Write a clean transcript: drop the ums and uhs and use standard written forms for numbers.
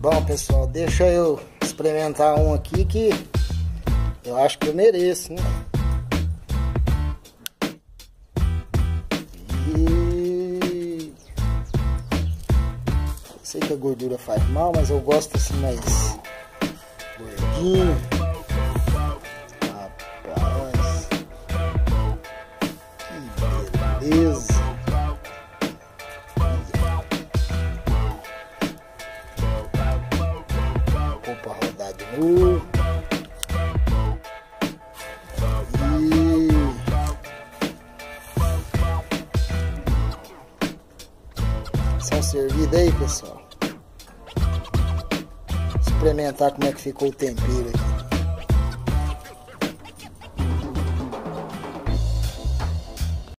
Bom, pessoal, deixa eu experimentar um aqui que eu acho que eu mereço, né? E sei que a gordura faz mal, mas eu gosto assim mais gordinho. Rapaz, que beleza. Vou para rodar de novo. São servidas aí, pessoal. Experimentar como é que ficou o tempero aqui.